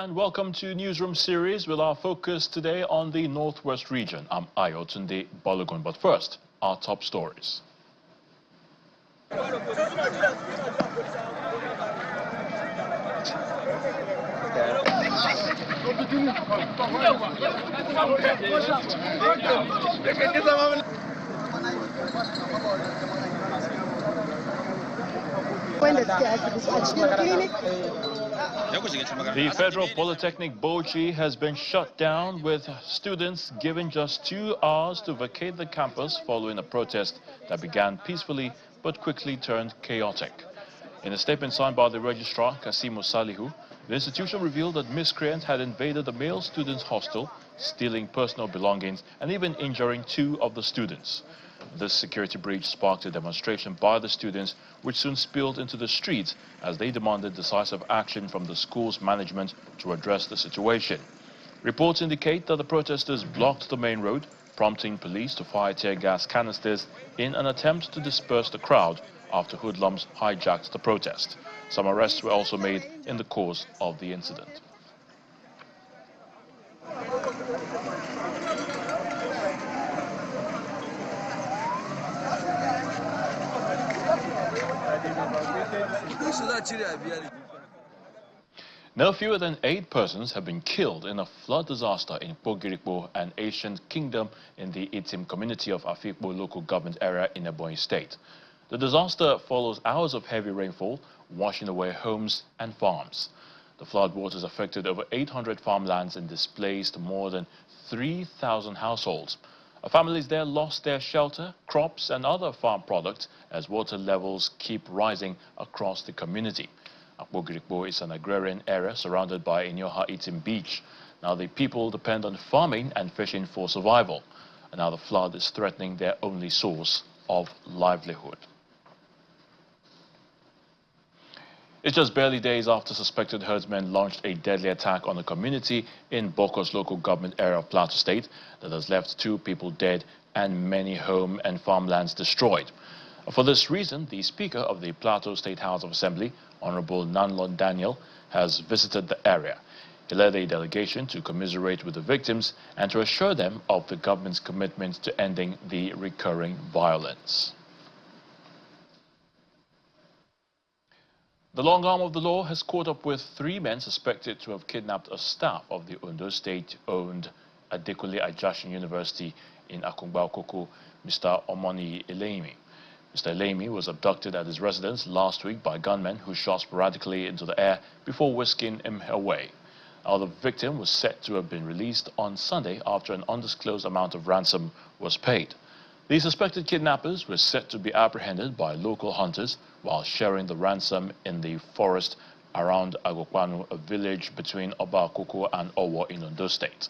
and welcome to Newsroom series with our focus today on the Northwest region. I'm Ayotunde Balogun, but first, our top stories. The Federal Polytechnic Bauchi has been shut down, with students given just 2 hours to vacate the campus following a protest that began peacefully but quickly turned chaotic. In a statement signed by the registrar, Kasimu Salihu, the institution revealed that miscreants had invaded the male students' hostel, stealing personal belongings and even injuring 2 of the students. This security breach sparked a demonstration by the students, which soon spilled into the streets as they demanded decisive action from the school's management to address the situation. Reports indicate that the protesters blocked the main road, prompting police to fire tear gas canisters in an attempt to disperse the crowd after hoodlums hijacked the protest. Some arrests were also made in the course of the incident. No fewer than 8 persons have been killed in a flood disaster in Pogirikpo, an ancient kingdom in the Itim community of Afikpo local government area in Ebonyi state. The disaster follows hours of heavy rainfall, washing away homes and farms. The flood waters affected over 800 farmlands and displaced more than 3,000 households. Families there lost their shelter, crops and other farm products as water levels keep rising across the community. Akpogirikpo is an agrarian area surrounded by Inyoha Itim Beach. Now the people depend on farming and fishing for survival. And now the flood is threatening their only source of livelihood. It's just barely days after suspected herdsmen launched a deadly attack on the community in Boko's local government area of Plateau State that has left 2 people dead and many home and farmlands destroyed. For this reason, the Speaker of the Plateau State House of Assembly, Honorable Nanlon Daniel, has visited the area. He led a delegation to commiserate with the victims and to assure them of the government's commitment to ending the recurring violence. The long arm of the law has caught up with 3 men suspected to have kidnapped a staff of the Ondo State-owned Adekunle Ajashin University in Akungba Okoko, Mr. Omoni Elemi. Mr. Elemi was abducted at his residence last week by gunmen who shot sporadically into the air before whisking him away. Now, the victim was said to have been released on Sunday after an undisclosed amount of ransom was paid. The suspected kidnappers were said to be apprehended by local hunters while sharing the ransom in the forest around Agopanu, a village between Oba Akoko and Owo in Ondo State.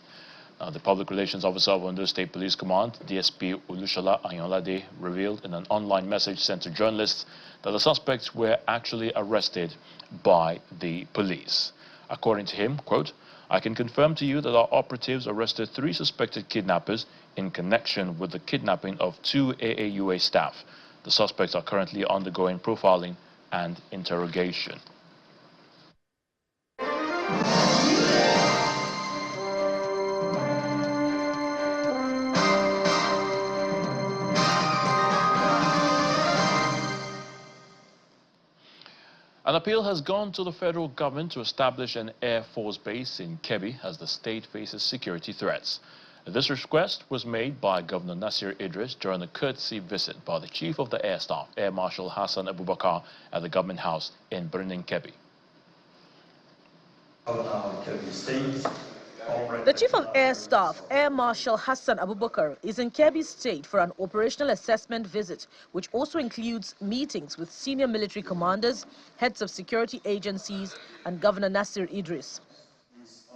Now, the Public Relations Officer of Ondo State Police Command, DSP Olushola Ayonlade, revealed in an online message sent to journalists that the suspects were actually arrested by the police. According to him, quote, "I can confirm to you that our operatives arrested 3 suspected kidnappers in connection with the kidnapping of 2 AAUA staff. The suspects are currently undergoing profiling and interrogation." An appeal has gone to the federal government to establish an Air Force base in Kebbi as the state faces security threats. This request was made by Governor Nasir Idris during a courtesy visit by the Chief of the Air Staff, Air Marshal Hassan Abubakar, at the government house in Birnin Kebbi. The Chief of Air Staff, Air Marshal Hassan Abubakar, is in Kebbi State for an operational assessment visit, which also includes meetings with senior military commanders, heads of security agencies, and Governor Nasir Idris.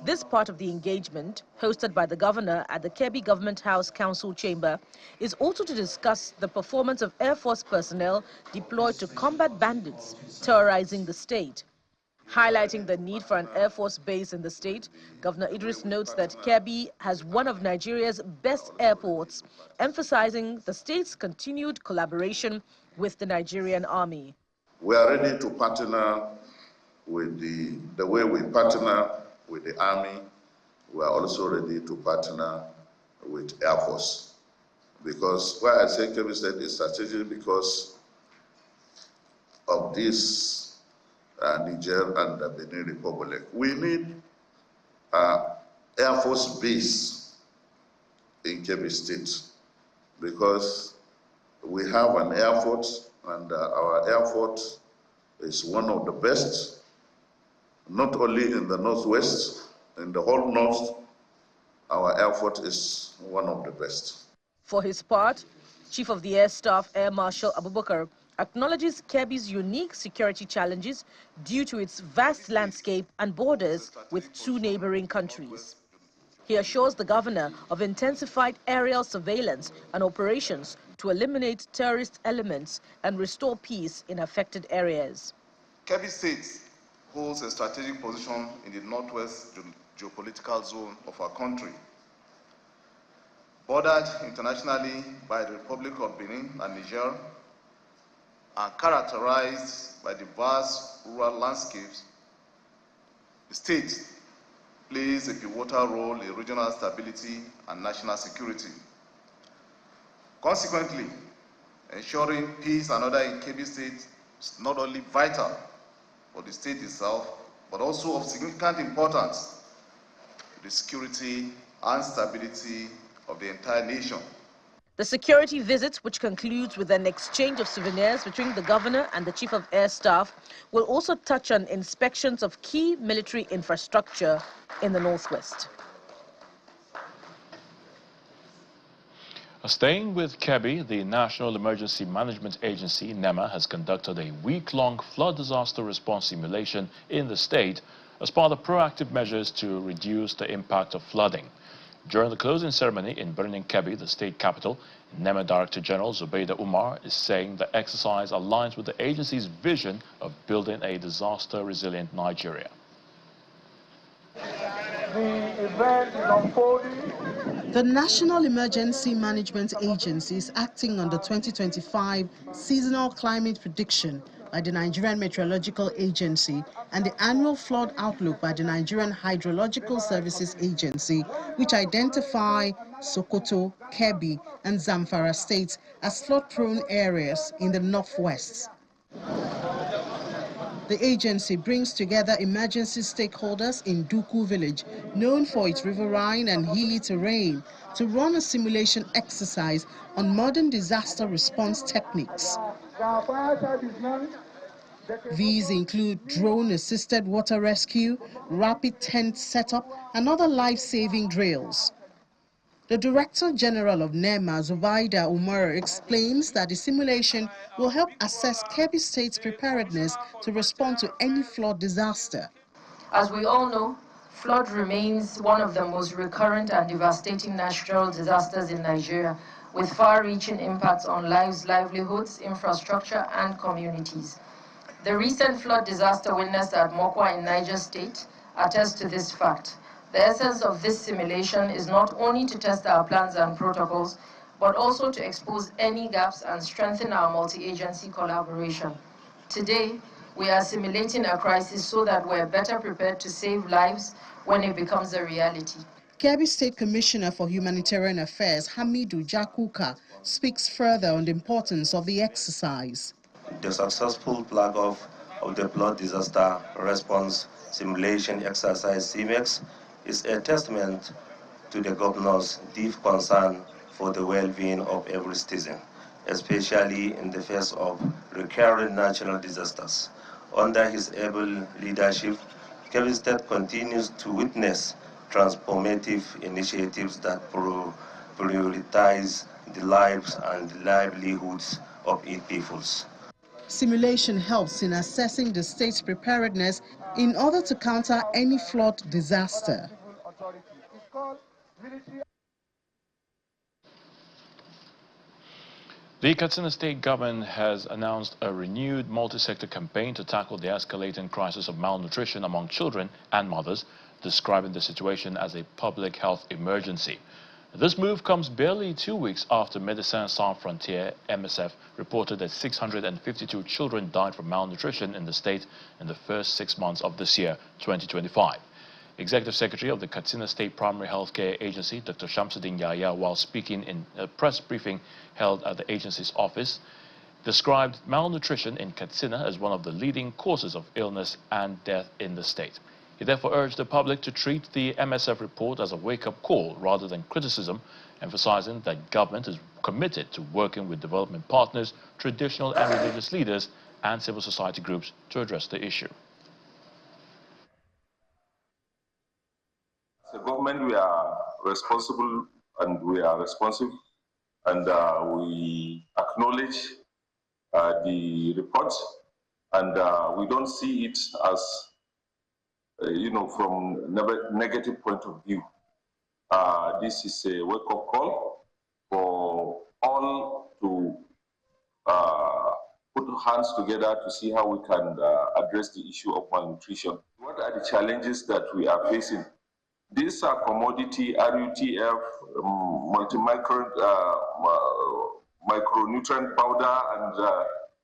This part of the engagement, hosted by the governor at the Kebbi Government House Council Chamber, is also to discuss the performance of Air Force personnel deployed to combat bandits terrorizing the state. Highlighting the need for an Air Force base in the state, Governor Idris notes that Kebbi has one of Nigeria's best airports, emphasizing the state's continued collaboration with the Nigerian Army. We are ready to partner with the way we partner with the Army. We are also ready to partner with Air Force. Because why I say Kebbi State is strategic because of this Niger and the Benin Republic. We need Air Force base in Kebbi State because we have an air force, and our air force is one of the best, not only in the Northwest, in the whole North, our air force is one of the best. For his part, Chief of the Air Staff, Air Marshal Abubakar, acknowledges Kebbi's unique security challenges due to its vast landscape and borders with 2 neighboring countries. He assures the governor of intensified aerial surveillance and operations to eliminate terrorist elements and restore peace in affected areas. Kebbi State holds a strategic position in the northwest geopolitical zone of our country, bordered internationally by the Republic of Benin and Niger, and characterized by the vast rural landscapes. The state plays a pivotal role in regional stability and national security. Consequently, ensuring peace and order in Kebbi State is not only vital for the state itself, but also of significant importance to the security and stability of the entire nation. The security visit, which concludes with an exchange of souvenirs between the governor and the Chief of Air Staff, will also touch on inspections of key military infrastructure in the Northwest. Staying with Kebbi, the National Emergency Management Agency, NEMA, has conducted a week-long flood disaster response simulation in the state as part of proactive measures to reduce the impact of flooding. During the closing ceremony in Birnin Kebbi, the state capital, NEMA Director General Zubaida Umar is saying the exercise aligns with the agency's vision of building a disaster-resilient Nigeria. The event is unfolding. The National Emergency Management Agency is acting on the 2025 seasonal climate prediction by the Nigerian Meteorological Agency and the annual flood outlook by the Nigerian Hydrological Services Agency, which identify Sokoto, Kebbi, and Zamfara states as flood-prone areas in the northwest. The agency brings together emergency stakeholders in Duku village, known for its riverine and hilly terrain, to run a simulation exercise on modern disaster response techniques. These include drone-assisted water rescue, rapid tent setup, and other life-saving drills. The Director General of NEMA, Zubaida Umar, explains that the simulation will help assess Kebbi State's preparedness to respond to any flood disaster. As we all know, flood remains one of the most recurrent and devastating natural disasters in Nigeria, with far-reaching impacts on lives, livelihoods, infrastructure, and communities. The recent flood disaster witnessed at Mokwa in Niger State attests to this fact. The essence of this simulation is not only to test our plans and protocols, but also to expose any gaps and strengthen our multi-agency collaboration. Today, we are simulating a crisis so that we're better prepared to save lives when it becomes a reality. Kebbi State Commissioner for Humanitarian Affairs, Hamidu Jakuka, speaks further on the importance of the exercise. The successful flag-off of the flood disaster response simulation exercise CMEX is a testament to the governor's deep concern for the well-being of every citizen, especially in the face of recurrent natural disasters. Under his able leadership, Kebbi State continues to witness transformative initiatives that prioritize the lives and livelihoods of its peoples. Simulation helps in assessing the state's preparedness in order to counter any flood disaster. The Katsina state government has announced a renewed multi-sector campaign to tackle the escalating crisis of malnutrition among children and mothers, describing the situation as a public health emergency. This move comes barely 2 weeks after Médecins Sans Frontières, MSF, reported that 652 children died from malnutrition in the state in the first 6 months of this year, 2025. Executive Secretary of the Katsina State Primary Healthcare Agency, Dr. Shamsuddin Yahya, while speaking in a press briefing held at the agency's office, described malnutrition in Katsina as one of the leading causes of illness and death in the state. He therefore urged the public to treat the MSF report as a wake-up call rather than criticism, emphasizing that government is committed to working with development partners, traditional and religious leaders, and civil society groups to address the issue. As a government, we are responsible and we are responsive, and we acknowledge the report, and we don't see it as, from negative point of view. This is a wake-up call for all to put hands together to see how we can address the issue of malnutrition. What are the challenges that we are facing? These are commodity, RUTF, micronutrient powder, and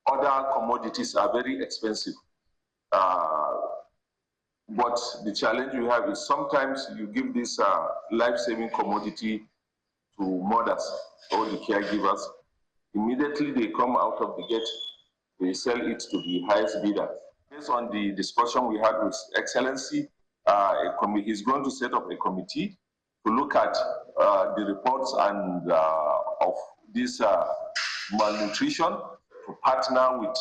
other commodities are very expensive. But the challenge we have is sometimes you give this life-saving commodity to mothers or the caregivers. Immediately they come out of the gate, they sell it to the highest bidder. Based on the discussion we had with Excellency, he's going to set up a committee to look at the reports and of this malnutrition, to partner with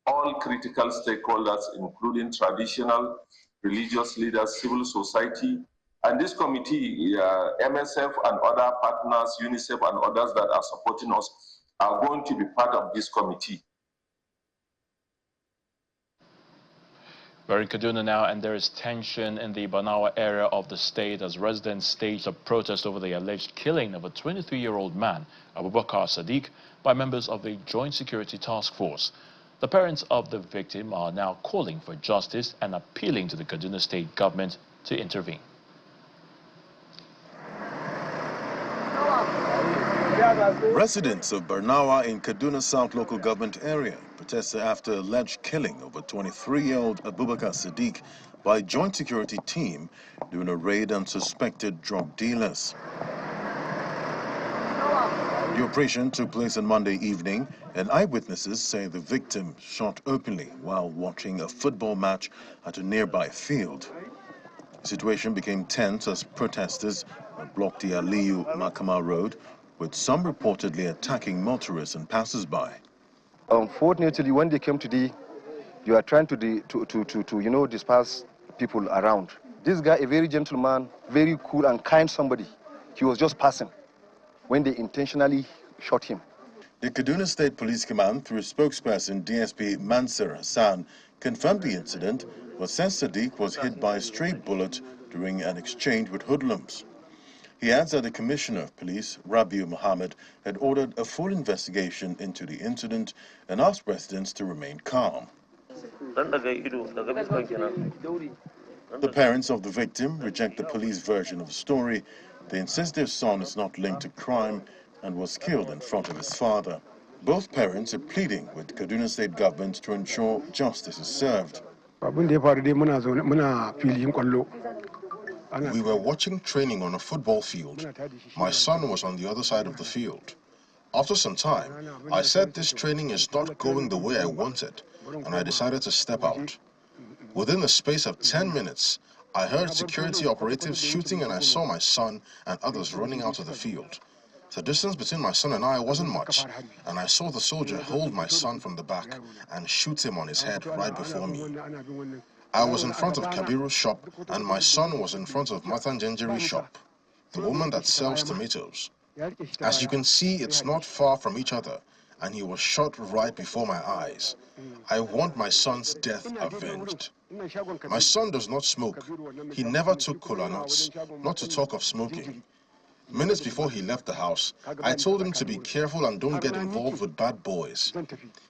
all critical stakeholders, including traditional, religious leaders, civil society. And this committee, MSF and other partners, UNICEF and others that are supporting us, are going to be part of this committee. We're in Kaduna now, and there is tension in the Banawa area of the state as residents staged a protest over the alleged killing of a 23-year-old man, Abubakar Sadiq, by members of the Joint Security Task Force. The parents of the victim are now calling for justice and appealing to the Kaduna state government to intervene. Residents of Barnawa in Kaduna South local government area protested after alleged killing of a 23-year-old Abubakar Sadiq by a joint security team during a raid on suspected drug dealers. The operation took place on Monday evening, and eyewitnesses say the victim shot openly while watching a football match at a nearby field. The situation became tense as protesters blocked the Aliyu Makama Road, with some reportedly attacking motorists and passers-by. Unfortunately, when they came today, you are trying to disperse people around. This guy, a very gentleman, very cool and kind somebody, he was just passing when they intentionally shot him. The Kaduna State Police Command, through spokesperson DSP Mansur Hassan, confirmed the incident, but said Sadiq was hit by a stray bullet during an exchange with hoodlums. He adds that the Commissioner of Police, Rabiu Mohammed, had ordered a full investigation into the incident and asked residents to remain calm. The parents of the victim reject the police version of the story. They insist their son is not linked to crime and was killed in front of his father. Both parents are pleading with Kaduna State government to ensure justice is served. We were watching training on a football field. My son was on the other side of the field. After some time, I said this training is not going the way I wanted, and I decided to step out. Within the space of 10 minutes, I heard security operatives shooting, and I saw my son and others running out of the field. The distance between my son and I wasn't much, and I saw the soldier hold my son from the back and shoot him on his head right before me. I was in front of Kabiru's shop, and my son was in front of Mathanjenjeri's shop, the woman that sells tomatoes. As you can see, it's not far from each other, and he was shot right before my eyes. I want my son's death avenged. My son does not smoke. He never took kola nuts, not to talk of smoking. Minutes before he left the house, I told him to be careful and don't get involved with bad boys.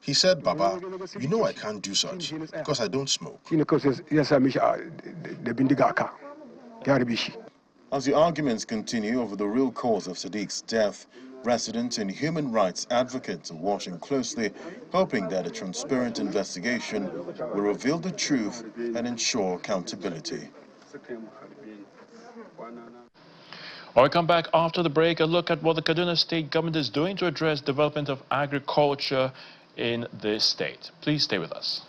He said, "Baba, you know I can't do such because I don't smoke." As the arguments continue over the real cause of Sadiq's death, residents and human rights advocates are watching closely, hoping that a transparent investigation will reveal the truth and ensure accountability. When we come back after the break, a look at what the Kaduna state government is doing to address development of agriculture in this state. Please stay with us.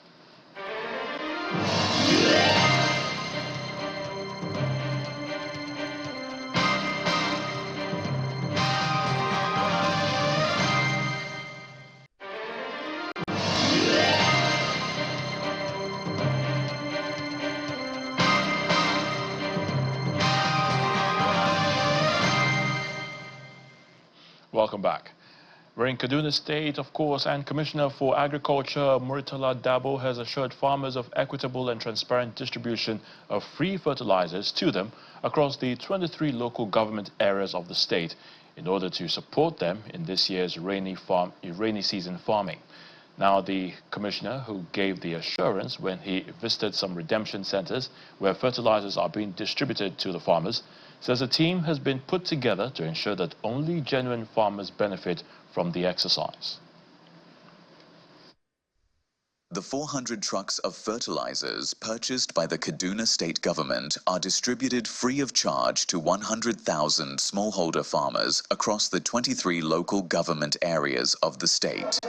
Welcome back. We're in Kaduna State, of course, and Commissioner for Agriculture, Murtala Dabo, has assured farmers of equitable and transparent distribution of free fertilizers to them across the 23 local government areas of the state in order to support them in this year's rainy season farming. Now, the commissioner, who gave the assurance when he visited some redemption centers where fertilizers are being distributed to the farmers, says a team has been put together to ensure that only genuine farmers benefit from the exercise. The 400 trucks of fertilizers purchased by the Kaduna state government are distributed free of charge to 100,000 smallholder farmers across the 23 local government areas of the state.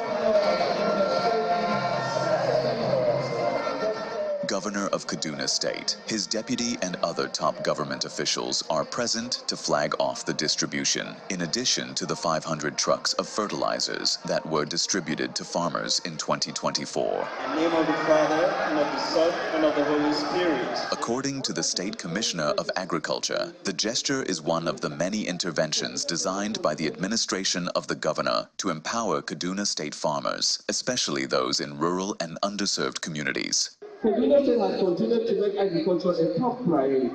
Governor of Kaduna State, his deputy and other top government officials are present to flag off the distribution, in addition to the 500 trucks of fertilizers that were distributed to farmers in 2024. In the name of the Father, and of the Son, and of the Holy Spirit. According to the State Commissioner of Agriculture, the gesture is one of the many interventions designed by the administration of the governor to empower Kaduna State farmers, especially those in rural and underserved communities. Kaduna State has continued to make agriculture a top priority.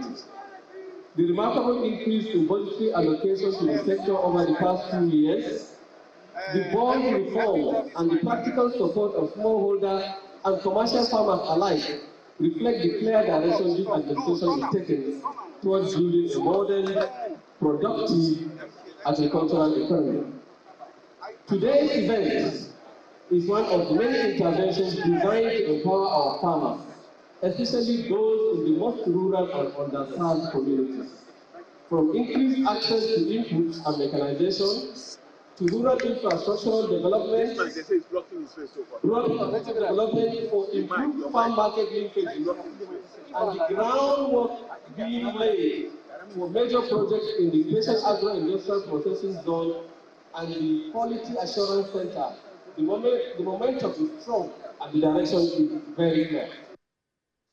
The remarkable increase in budgetary allocations to the sector over the past 2 years, the bond reform and the practical support of smallholder and commercial farmers alike reflect the clear direction this administration is taking towards building a modern, productive agricultural economy. Today's event is one of many interventions designed to empower our farmers, especially those in the most rural and underserved communities. From increased access to inputs and mechanization, to rural infrastructural development, for improved farm market linkage, and the groundwork being laid for major projects in the Patient Agro-Industrial Processing Zone and the Quality Assurance Center. The momentum is strong and the direction is very clear.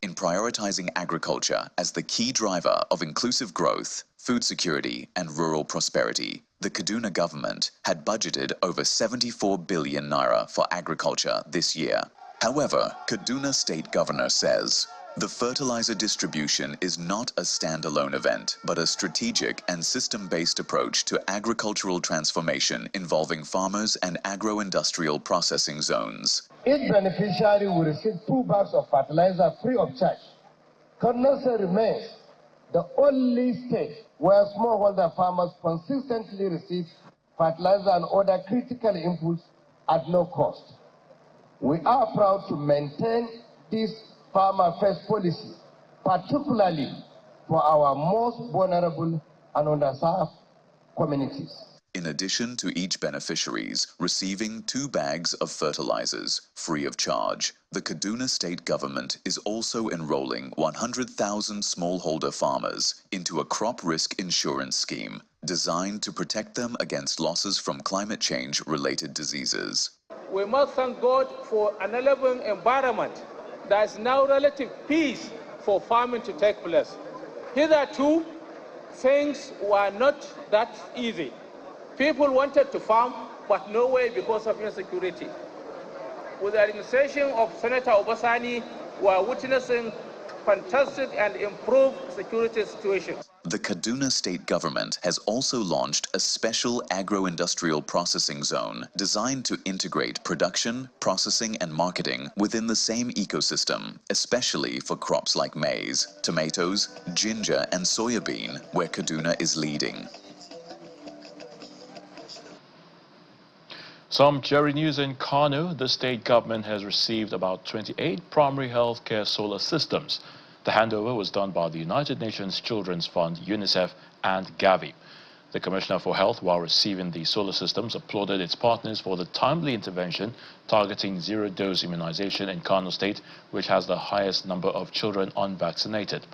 In prioritizing agriculture as the key driver of inclusive growth, food security, and rural prosperity, the Kaduna government had budgeted over 74 billion naira for agriculture this year. However, Kaduna State Governor says the fertilizer distribution is not a standalone event, but a strategic and system-based approach to agricultural transformation involving farmers and agro-industrial processing zones. Each beneficiary will receive 2 bags of fertilizer free of charge. Kaduna State remains the only state where smallholder farmers consistently receive fertilizer and other critical inputs at no cost. We are proud to maintain this farmer-first policy, particularly for our most vulnerable and underserved communities. In addition to each beneficiaries receiving 2 bags of fertilizers free of charge, the Kaduna state government is also enrolling 100,000 smallholder farmers into a crop risk insurance scheme designed to protect them against losses from climate change-related diseases. We must thank God for an enabling environment. There is now relative peace for farming to take place. Hitherto, things were not that easy. People wanted to farm, but no way because of insecurity. With the administration of Senator Obasani, we are witnessing fantastic and improved security situations. The Kaduna state government has also launched a special agro-industrial processing zone designed to integrate production, processing, and marketing within the same ecosystem, especially for crops like maize, tomatoes, ginger, and soybean, where Kaduna is leading. Some Jerry news in Kano. The state government has received about 28 primary healthcare solar systems The handover was done by the United Nations Children's Fund, UNICEF, and Gavi. The Commissioner for Health, while receiving the solar systems, applauded its partners for the timely intervention targeting zero-dose immunization in Kano State, which has the highest number of children unvaccinated.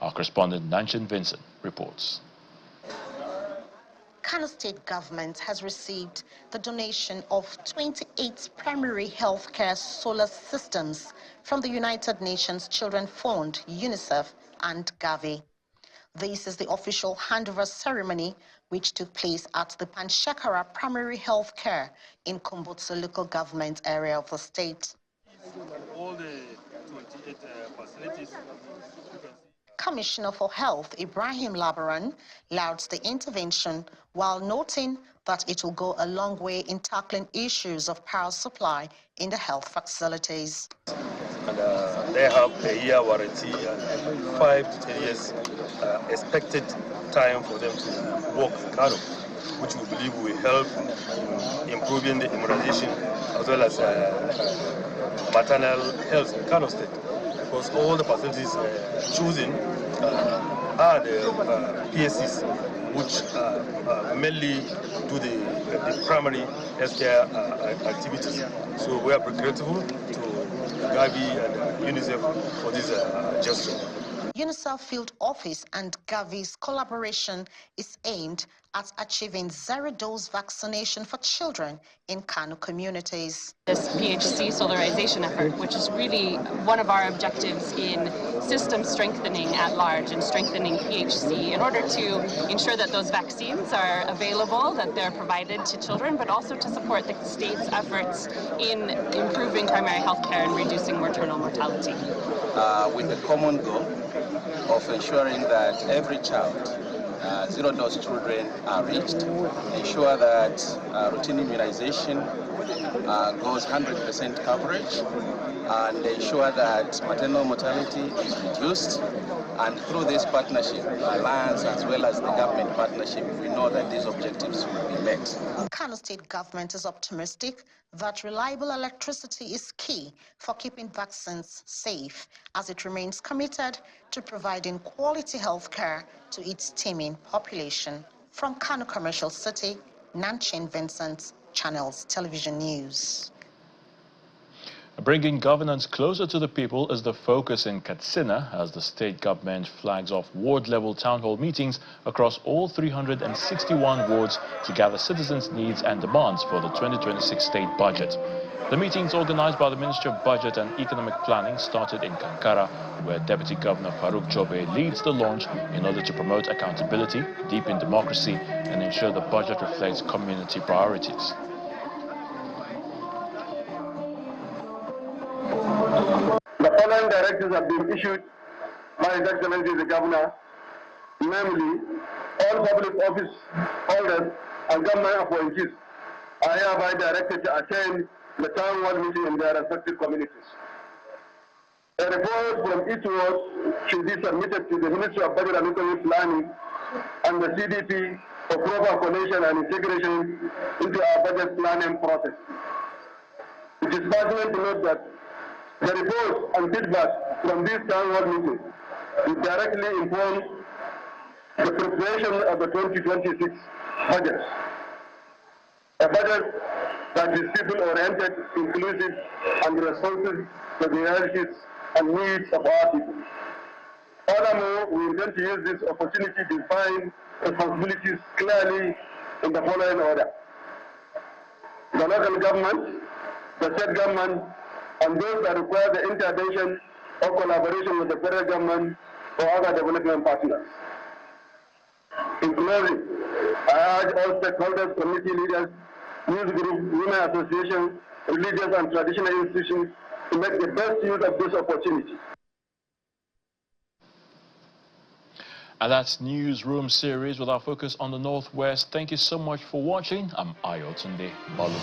Our correspondent Nanchin Vincent reports. Kano State government has received the donation of 28 primary health care solar systems from the United Nations Children's Fund, UNICEF, and Gavi. This is the official handover ceremony which took place at the Panshekara Primary Health Care in Kumbutsu local government area of the state. All the 28 facilities. Commissioner for Health Ibrahim Labaran lauded the intervention while noting that it will go a long way in tackling issues of power supply in the health facilities. And they have a year warranty and 5 to 10 years expected time for them to work in Kano, which we believe will help in improving the immunization as well as maternal health in Kano State. Because all the facilities chosen are the PSCs, which mainly do the primary healthcare activities. So we are grateful to Gavi and UNICEF for this gesture. UNICEF Field Office and Gavi's collaboration is aimed at achieving zero-dose vaccination for children in Kano communities. This PHC solarization effort, which is really one of our objectives in system strengthening at large and strengthening PHC in order to ensure that those vaccines are available, that they're provided to children, but also to support the state's efforts in improving primary health care and reducing maternal mortality. With the common goal of ensuring that every child, zero-dose children are reached, ensure that routine immunization goes 100% coverage, and ensure that maternal mortality is reduced. And through this partnership, alliance as well as the government partnership, we know that these objectives will be met. Kano State government is optimistic that reliable electricity is key for keeping vaccines safe, as it remains committed to providing quality health care to its teeming population. From Kano Commercial City, Nanchin Vincent, Channels Television News. Bringing governance closer to the people is the focus in Katsina as the state government flags off ward-level town hall meetings across all 361 wards to gather citizens' needs and demands for the 2026 state budget. The meetings organized by the Ministry of Budget and Economic Planning started in Kankara, where Deputy Governor Farouk Jobe leads the launch in order to promote accountability, deepen democracy, and ensure the budget reflects community priorities. The following directives have been issued by His Excellency the Governor, namely, all public office holders and government appointees are hereby directed to attend the town hall meeting in their respective communities. A report from each ward should be submitted to the Ministry of Budget and Economic Planning and the CDP for proper collation and integration into our budget planning process. It is pertinent to note that the reports and feedback from these town hall meetings will directly inform the preparation of the 2026 budget. A budget that is people-oriented, inclusive, and responsive to the realities and needs of our people. Furthermore, we intend to use this opportunity to define responsibilities clearly in the following order: the local government, the state government, and those that require the intervention or collaboration with the federal government or other development partners. In closing, I urge all stakeholders, community leaders, news groups, women associations, religious and traditional institutions to make the best use of this opportunity. And that's Newsroom series with our focus on the Northwest. Thank you so much for watching. I'm Ayotunde Balu.